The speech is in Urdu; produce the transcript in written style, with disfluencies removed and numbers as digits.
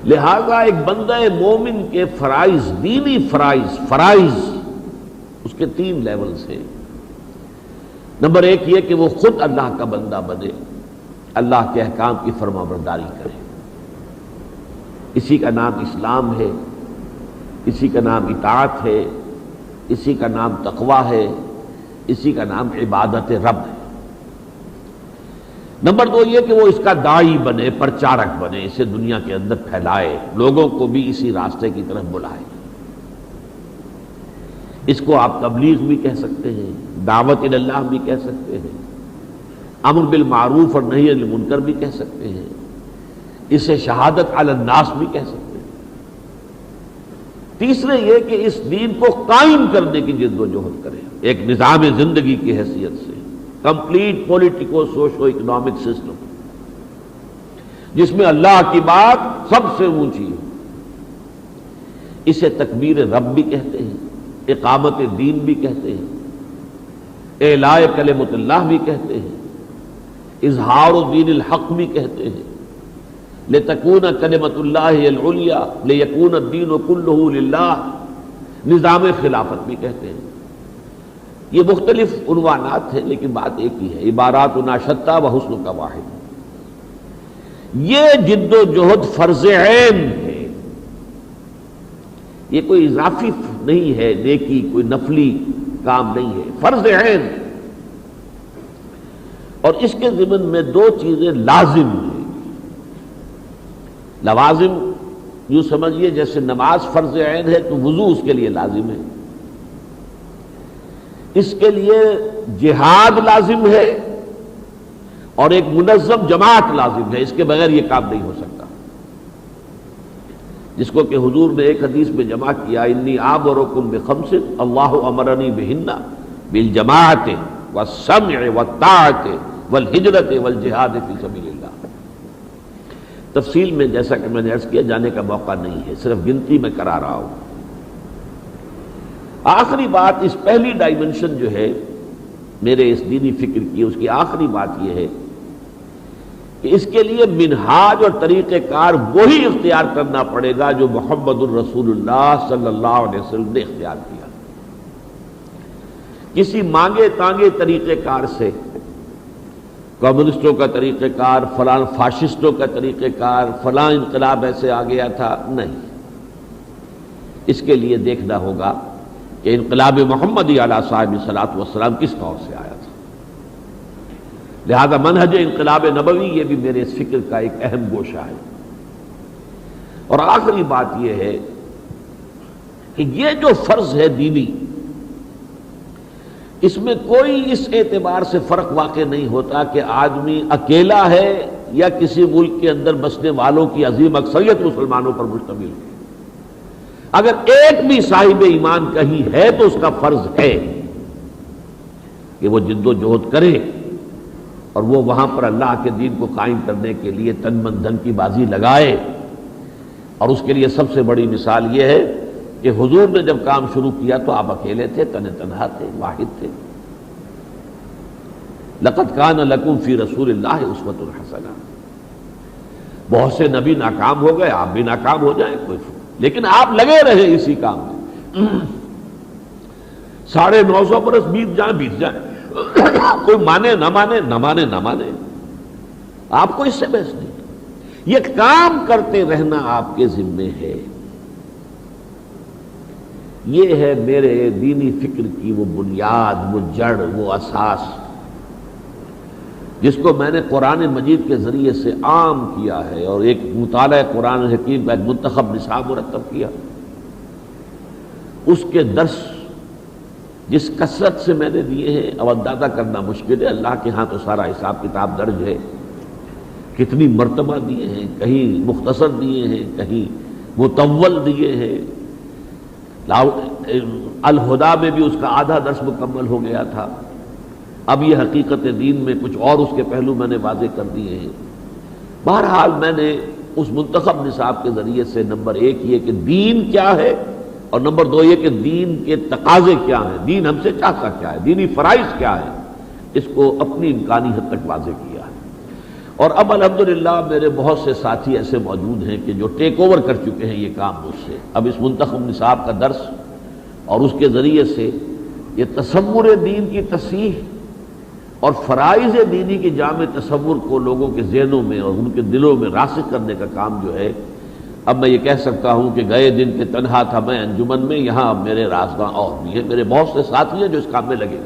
لہذا ایک بندہ مومن کے فرائض، دینی فرائض اس کے 3 لیولز ہیں۔ نمبر 1 یہ کہ وہ خود اللہ کا بندہ بنے، اللہ کے احکام کی فرما برداری کرے، اسی کا نام اسلام ہے، اسی کا نام اطاعت ہے، اسی کا نام تقویٰ ہے، اسی کا نام عبادت رب ہے۔ نمبر 2 یہ کہ وہ اس کا داعی بنے، پرچارک بنے، اسے دنیا کے اندر پھیلائے، لوگوں کو بھی اسی راستے کی طرف بلائے۔ اس کو آپ تبلیغ بھی کہہ سکتے ہیں، دعوت الی اللہ بھی کہہ سکتے ہیں، امر بالمعروف اور نہی عن المنکر بھی کہہ سکتے ہیں، اسے شہادت علی الناس بھی کہہ سکتے ہیں۔ تیسرے یہ کہ اس دین کو قائم کرنے کی جد و جہد کرے، ایک نظام زندگی کی حیثیت سے، complete politico socio economic system جس میں اللہ کی بات سب سے اونچی ہے۔ اسے تکبیر رب بھی کہتے ہیں، اقامت دین بھی کہتے ہیں، اعلاء کلمۃ اللہ بھی کہتے ہیں، اظہار دین الحق بھی کہتے ہیں، لتکون کلمۃ اللہ العلیٰ لیکون الدین کلہ للہ، نظام خلافت بھی کہتے ہیں۔ یہ مختلف عنوانات ہیں لیکن بات ایک ہی ہے، عباراتنا شتیٰ وحسن کا واحد۔ یہ جد و جہد فرض عین ہے، یہ کوئی اضافی نہیں ہے، نیکی کوئی نفلی کام نہیں ہے، فرض عین۔ اور اس کے ضمن میں 2 چیزیں لازم ہیں۔ لوازم یوں سمجھیے جیسے نماز فرض عین ہے تو وضو اس کے لیے لازم ہے، اس کے لیے جہاد لازم ہے، اور ایک منظم جماعت لازم ہے، اس کے بغیر یہ کام نہیں ہو سکتا، جس کو کہ حضور نے ایک حدیث میں جمع کیا، انی آمرکم بخمس اللہ امرنی بہن بالجماعت والسمع والطاعت والہجرت والجہاد فی سبیل اللہ۔ تفصیل میں جیسا کہ میں نے عرض کیا جانے کا موقع نہیں ہے، صرف گنتی میں کرا رہا ہوں۔ آخری بات، اس پہلی ڈائمنشن جو ہے میرے اس دینی فکر کی، اس کی آخری بات یہ ہے کہ اس کے لیے منہاج اور طریقہ کار وہی اختیار کرنا پڑے گا جو محمد الرسول اللہ صلی اللہ علیہ وسلم نے اختیار کیا۔ کسی مانگے تانگے طریقہ کار سے، کمیونسٹوں کا طریقہ کار، فلاں فاشسٹوں کا طریقہ کار، فلاں انقلاب ایسے آ گیا تھا، نہیں۔ اس کے لیے دیکھنا ہوگا کہ انقلاب محمدی علیہ صاحب الصلاۃ والسلام کس طور سے آیا تھا۔ لہذا منہج انقلاب نبوی یہ بھی میرے اس فکر کا ایک اہم گوشہ ہے۔ اور آخری بات یہ ہے کہ یہ جو فرض ہے دینی، اس میں کوئی اس اعتبار سے فرق واقع نہیں ہوتا کہ آدمی اکیلا ہے یا کسی ملک کے اندر بسنے والوں کی عظیم اکثریت مسلمانوں پر مشتمل ہے۔ اگر ایک بھی صاحب ایمان کہیں ہے تو اس کا فرض ہے کہ وہ جد و جہد کرے اور وہ وہاں پر اللہ کے دین کو قائم کرنے کے لیے تن من دھن کی بازی لگائے۔ اور اس کے لیے سب سے بڑی مثال یہ ہے کہ حضور نے جب کام شروع کیا تو آپ اکیلے تھے، تنہا تھے، واحد تھے۔ لقد کان لکم فی رسول اللہ اسوۃ حسنہ۔ بہت سے نبی ناکام ہو گئے، آپ بھی ناکام ہو جائیں، کوئی لیکن آپ لگے رہے اسی کام میں۔ 950 برس بیت جائیں، کوئی مانے نہ مانے، نہ مانے نہ مانے، آپ کو اس سے بحث نہیں۔ یہ کام کرتے رہنا آپ کے ذمے ہے۔ یہ ہے میرے دینی فکر کی وہ بنیاد، وہ جڑ، وہ اساس، جس کو میں نے قرآن مجید کے ذریعے سے عام کیا ہے اور ایک مطالعہ قرآن حکیم کا ایک منتخب نصاب مرتب کیا۔ اس کے درس جس کثرت سے میں نے دیے ہیں اب اندازہ کرنا مشکل ہے، اللہ کے ہاں تو سارا حساب کتاب درج ہے، کتنی مرتبہ دیے ہیں، کہیں مختصر دیے ہیں، کہیں مطول دیے ہیں۔ الہدا میں بھی اس کا آدھا درس مکمل ہو گیا تھا، اب یہ حقیقت دین میں کچھ اور اس کے پہلو میں نے واضح کر دیے ہیں۔ بہرحال میں نے اس منتخب نصاب کے ذریعے سے نمبر 1 یہ کہ دین کیا ہے، اور نمبر 2 یہ کہ دین کے تقاضے کیا ہیں، دین ہم سے چاہتا کیا ہے، دینی فرائض کیا ہے، اس کو اپنی امکانی حد تک واضح کیا ہے۔ اور اب الحمدللہ میرے بہت سے ساتھی ایسے موجود ہیں کہ جو ٹیک اوور کر چکے ہیں یہ کام مجھ سے. اب اس منتخب نصاب کا درس اور اس کے ذریعے سے یہ تصور دین کی تصحیح اور فرائض دینی کے جامع تصور کو لوگوں کے ذہنوں میں اور ان کے دلوں میں راسخ کرنے کا کام جو ہے، اب میں یہ کہہ سکتا ہوں کہ گئے دن کے تنہا تھا میں انجمن میں، یہاں اب میرے رازداں اور بھی ہیں، میرے بہت سے ساتھی ہیں جو اس کام میں لگے.